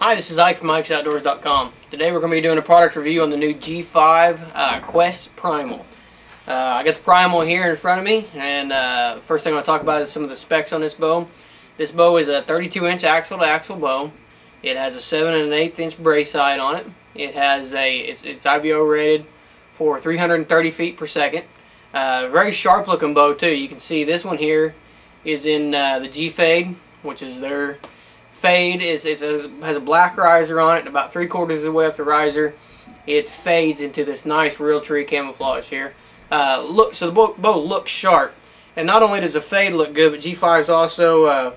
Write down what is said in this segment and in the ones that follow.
Hi, this is Ike from IkesOutdoors.com. Today we're going to be doing a product review on the new G5 Quest Primal. I got the Primal here in front of me, and first thing I want to talk about is some of the specs on this bow. This bow is a 32-inch axle-to-axle bow. it has a 7 1/8 inch brace height on it. It has it's IBO rated for 330 feet per second. Very sharp looking bow too. You can see this one here is in the G fade, which is their fade. It has a black riser on it, and about 3/4 of the way up the riser it fades into this nice real tree camouflage here. So the bow looks sharp, and not only does the fade look good, but G5's also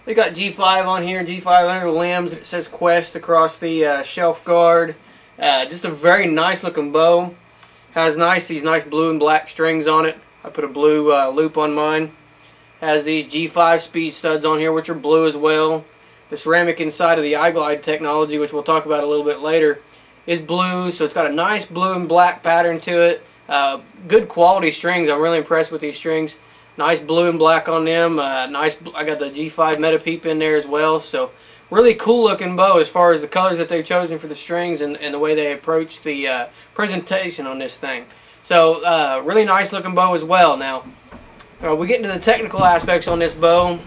they got G5 on here, G5 under the limbs. It says Quest across the shelf guard. Just a very nice looking bow. Has these nice blue and black strings on it. I put a blue loop on mine. Has these G5 speed studs on here, which are blue as well. The ceramic inside of the iGlide technology, which we'll talk about a little bit later, is blue, so it's got a nice blue and black pattern to it. Good quality strings. I'm really impressed with these strings. Nice blue and black on them. I got the G5 Meta Peep in there as well. So really cool looking bow as far as the colors that they've chosen for the strings and the way they approach the presentation on this thing. So really nice looking bow as well. Now we get into the technical aspects on this bow.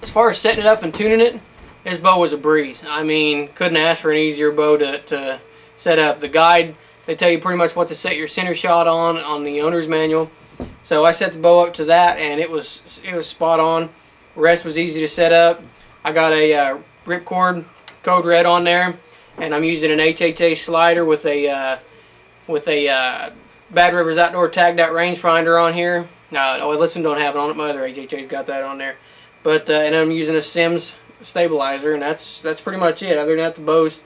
As far as setting it up and tuning it, this bow was a breeze. I mean, couldn't ask for an easier bow to set up. The guide, they tell you pretty much what to set your center shot on the owner's manual. So I set the bow up to that, and it was spot on. The rest was easy to set up. I got a ripcord code red on there, and I'm using an HHA slider with a Bad Rivers Outdoor tagged out rangefinder on here. No, this one don't have it on it. My other HHA's got that on there. But and I'm using a Sims stabilizer, and that's pretty much it. Other than that, the bow's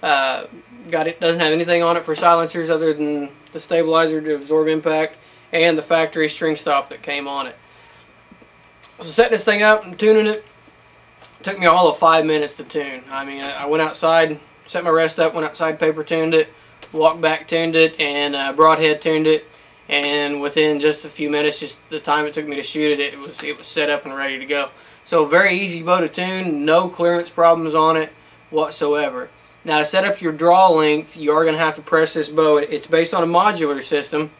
doesn't have anything on it for silencers other than the stabilizer to absorb impact and the factory string stop that came on it. So setting this thing up and tuning it took me all of 5 minutes to tune. I mean, I went outside, set my rest up, went outside, paper tuned it, walked back, tuned it, and broadhead tuned it. And within just a few minutes, just the time it took me to shoot it, it was set up and ready to go. So very easy bow to tune, no clearance problems on it whatsoever. Now to set up your draw length, you are going to have to press this bow. It's based on a modular system,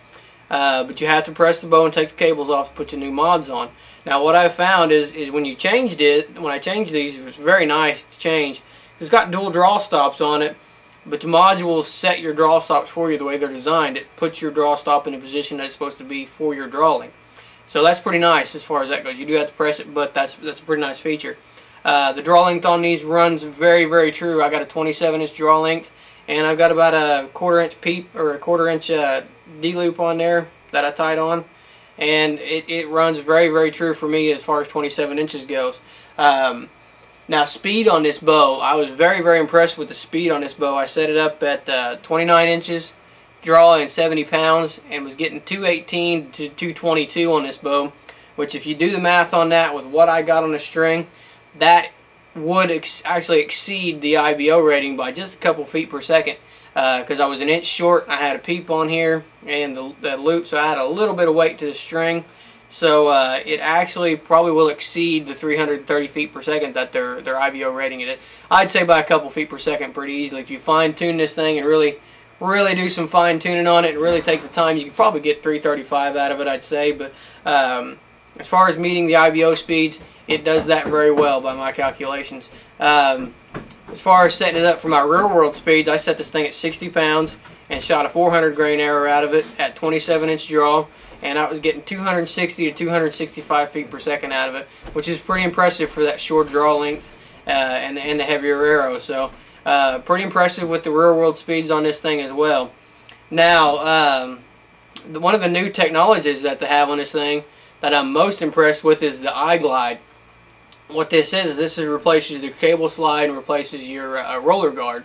but you have to press the bow and take the cables off to put your new mods on. Now what I found is when you changed it, when I changed these, it was very nice to change. It's got dual draw stops on it, but the modules set your draw stops for you the way they're designed. It puts your draw stop in the position that it's supposed to be for your draw length. So that's pretty nice as far as that goes. You do have to press it, but that's a pretty nice feature. The draw length on these runs very, very true. I got a 27-inch draw length, and I've got about a 1/4 inch peep or a 1/4 inch D-loop on there that I tied on, and it runs very, very true for me as far as 27 inches goes. Now speed on this bow, I was very, very impressed with the speed on this bow. I set it up at 29 inches draw and 70 pounds and was getting 218 to 222 on this bow, which if you do the math on that with what I got on the string, that would actually exceed the IBO rating by just a couple feet per second, because I was an inch short. I had a peep on here and the loop, so I had a little bit of weight to the string. So it actually probably will exceed the 330 feet per second that their IBO rating it. I'd say by a couple feet per second pretty easily. If you fine tune this thing and really do some fine tuning on it and really take the time, you can probably get 335 out of it, I'd say. But as far as meeting the IBO speeds, it does that very well by my calculations. As far as setting it up for my real world speeds, I set this thing at 60 pounds and shot a 400 grain arrow out of it at 27-inch draw, and I was getting 260 to 265 feet per second out of it, which is pretty impressive for that short draw length and the heavier arrow. So pretty impressive with the real world speeds on this thing as well. Now one of the new technologies that they have on this thing that I'm most impressed with is the iGlide. What this is replaces the cable slide and replaces your roller guard.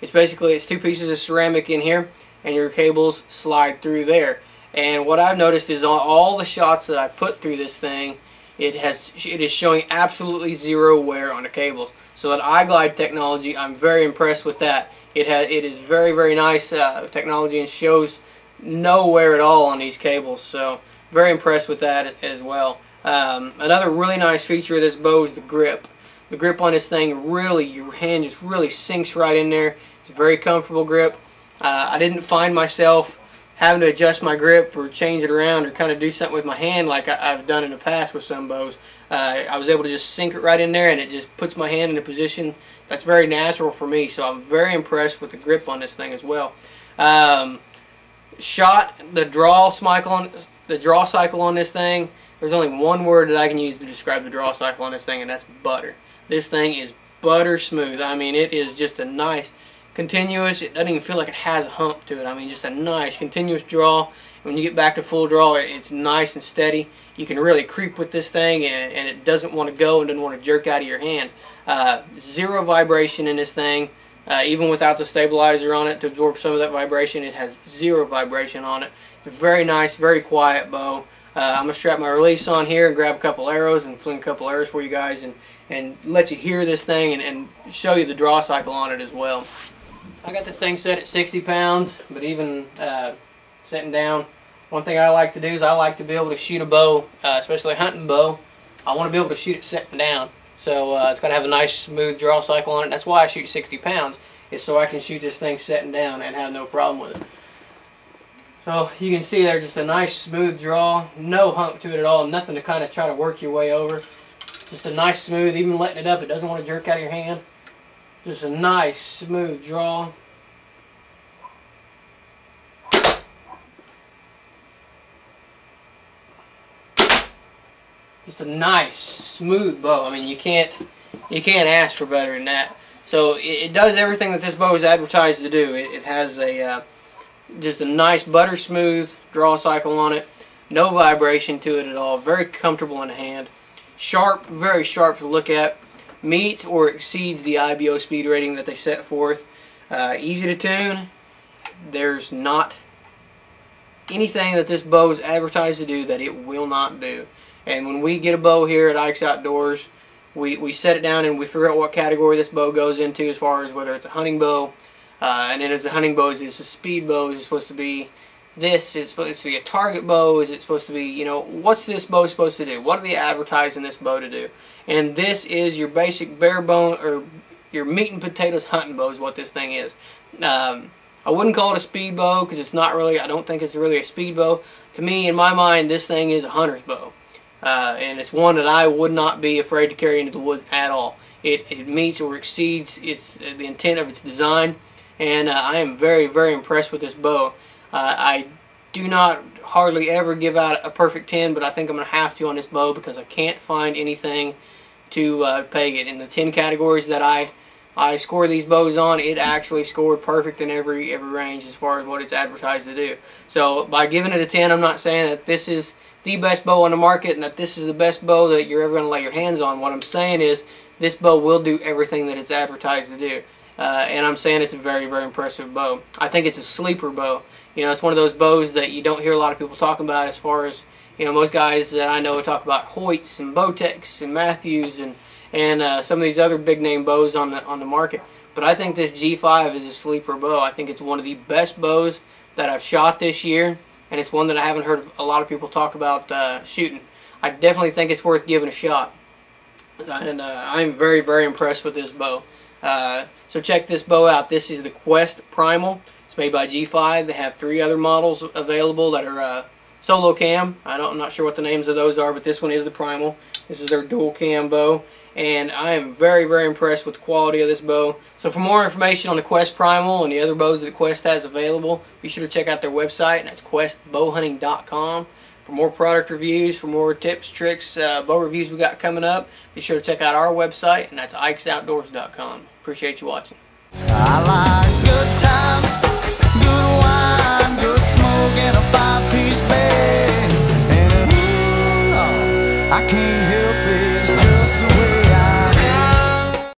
It's 2 pieces of ceramic in here, and your cables slide through there. And what I've noticed is on all the shots that I put through this thing, it is showing absolutely zero wear on the cables. So that iGlide technology, I'm very impressed with that. It is very, very nice technology and shows no wear at all on these cables. So very impressed with that as well. Another really nice feature of this bow is the grip, The grip on this thing really, your hand just really sinks right in there. It's a very comfortable grip. I didn't find myself having to adjust my grip or change it around or kind of do something with my hand like I've done in the past with some bows. I was able to just sink it right in there, and it just puts my hand in a position that's very natural for me. So I'm very impressed with the grip on this thing as well. Shot the draw cycle on this thing. There's only one word that I can use to describe the draw cycle on this thing, and that's butter. This thing is butter smooth. I mean, it is just a nice continuous. It doesn't even feel like it has a hump to it. I mean, just a nice continuous draw. When you get back to full draw, it's nice and steady. You can really creep with this thing, and it doesn't want to go and doesn't want to jerk out of your hand. Zero vibration in this thing. Even without the stabilizer on it to absorb some of that vibration, it has zero vibration on it. It's a very nice, very quiet bow. I'm going to strap my release on here and grab a couple arrows and fling a couple arrows for you guys and let you hear this thing and show you the draw cycle on it as well. I got this thing set at 60 pounds, but even sitting down, one thing I like to do is I like to be able to shoot a bow, especially a hunting bow. I want to be able to shoot it sitting down. So it's got to have a nice smooth draw cycle on it. That's why I shoot 60 pounds, is so I can shoot this thing sitting down and have no problem with it. So you can see there, just a nice smooth draw, no hump to it at all, nothing to kind of try to work your way over. Just a nice smooth, even letting it up, it doesn't want to jerk out of your hand. Just a nice smooth draw. Just a nice smooth bow. I mean, you can't ask for better than that. So it does everything that this bow is advertised to do. It has a just a nice butter smooth draw cycle on it. No vibration to it at all. Very comfortable in the hand. Sharp, very sharp to look at. Meets or exceeds the IBO speed rating that they set forth. Easy to tune. There's not anything that this bow is advertised to do that it will not do. And when we get a bow here at Ike's Outdoors, we set it down and we figure out what category this bow goes into as far as whether it's a hunting bow. And then as the hunting bow, is this a speed bow? Is it supposed to be this? Is it supposed to be a target bow? Is it supposed to be, you know, what's this bow supposed to do? What are they advertising this bow to do? And this is your basic bare bone, or your meat and potatoes hunting bow is what this thing is. I wouldn't call it a speed bow because it's not really, I don't think it's really a speed bow. To me, in my mind, this thing is a hunter's bow. And it's one that I would not be afraid to carry into the woods at all. It meets or exceeds the intent of its design, and I am very, very impressed with this bow. I do not hardly ever give out a perfect 10, but I think I'm going to have to on this bow because I can't find anything to peg it. In the 10 categories that I score these bows on, it actually scored perfect in every range as far as what it's advertised to do. So by giving it a 10, I'm not saying that this is the best bow on the market and that this is the best bow that you're ever going to lay your hands on. What I'm saying is this bow will do everything that it's advertised to do. And I'm saying it's a very, very impressive bow. I think it's a sleeper bow. You know, it's one of those bows that you don't hear a lot of people talking about as far as, you know, most guys that I know talk about Hoyts and Bowtechs and Matthews and some of these other big name bows on the market. But I think this G5 is a sleeper bow. I think it's one of the best bows that I've shot this year, and it's one that I haven't heard a lot of people talk about shooting. I definitely think it's worth giving a shot. And I'm very, very impressed with this bow. So check this bow out. This is the Quest Primal. It's made by G5. They have 3 other models available that are solo cam. I'm not sure what the names of those are, but this one is the Primal. This is their dual cam bow, and I am very, very impressed with the quality of this bow. So for more information on the Quest Primal and the other bows that Quest has available, be sure to check out their website, and that's questbowhunting.com. For more product reviews, for more tips, tricks, bow reviews we got coming up, be sure to check out our website, and that's ikesoutdoors.com. Appreciate you watching. I like good times, good wine, good smoke, and a 5-piece bed. And I can't